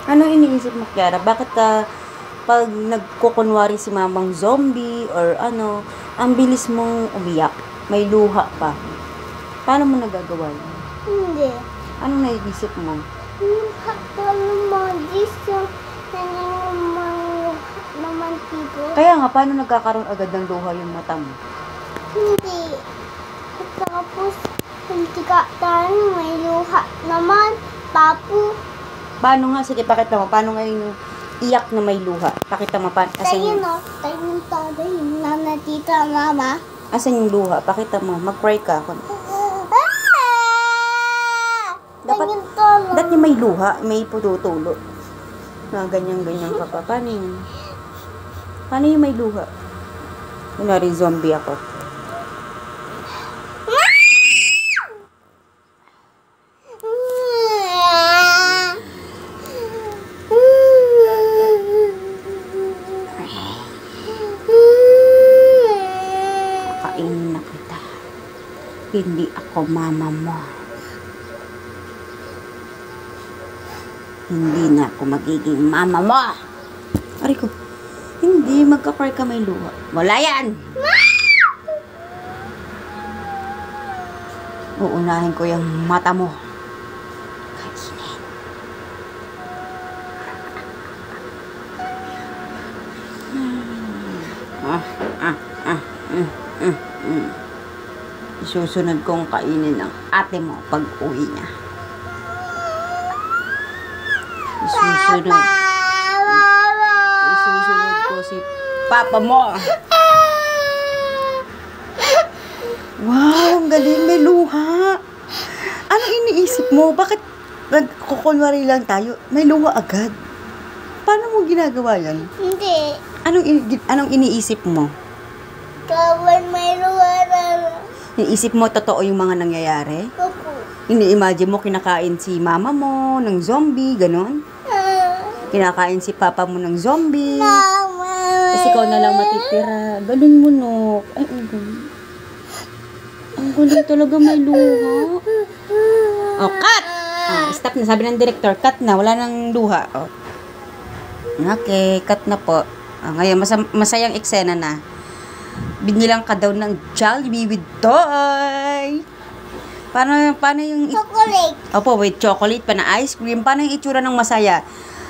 Ano iniisip mo, Kiara? Bakit pag nagkukunwari si mamang zombie or ano, ang bilis mong umiyak? May luha pa. Paano mo nagagawa yun? Hindi. Anong naiisip mo? Naman tipo. Kaya nga, paano nagkakaroon agad ng luha yung mata mo? Hindi. Tapos, hindi ka tayo may luha naman. Tapos, Paano nga? Sige, pakita mo. Paano nga yung iyak na may luha? Pakita mo. tayo no. Tayo ng tada yung nana, tita, mama. Asan yung luha? Pakita mo. Mag-cry ka. Dapat yung may luha, may pututulo. Na ganyan-ganyan ka pa. Paano yun? Paano yung may luha? Kunwari zombie ako. Kainin na kita. Hindi ako mama mo. Hindi na ako magiging mama mo. Aray ko. Hindi, magka-cry ka may luha. Wala yan! Uunahin ko yung mata mo. Kainin. Susunod kong kainin ng ate mo pag uwi niya. Isusunod ko si papa mo. Wow, ang galing, may luha. Ano iniisip mo? Bakit nagkukunwari lang tayo? May luha agad. Paano mo ginagawa yan? Hindi. Anong iniisip mo? Kawan may luha na. Iniisip mo totoo yung mga nangyayari? Opo. Ini-imagine mo kinakain si mama mo ng zombie, ganon? Kinakain si papa mo ng zombie. Mama. Kasi ikaw na lang matitira. Galing mo, no? Ay, ang galing. Ang galing talaga, may luha. Oh, cut! Stop na. Sabi ng director, cut na. Wala nang luha. Oh. Okay, cut na po. Ngayon, masayang eksena na. Binilang ka daw ng Jollibee with toy. Paano yung... Chocolate. Opo, with chocolate pa na ice cream. Paano yung itsura ng masaya?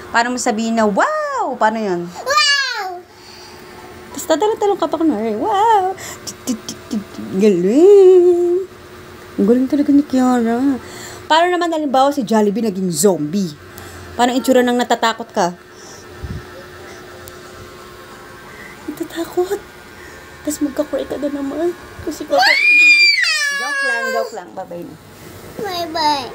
Paano mo sabihin na, wow! Paano yun? Wow! Tapos tatalong-talong ka pa kunwari, wow! Galing! Ang galing talaga ni Kiara. Paano naman halimbawa si Jollibee naging zombie? Paano itsura ng natatakot ka? Natatakot? Tapos magka-cry ka na naman. Kasi joke lang. Bye-bye na. Bye-bye.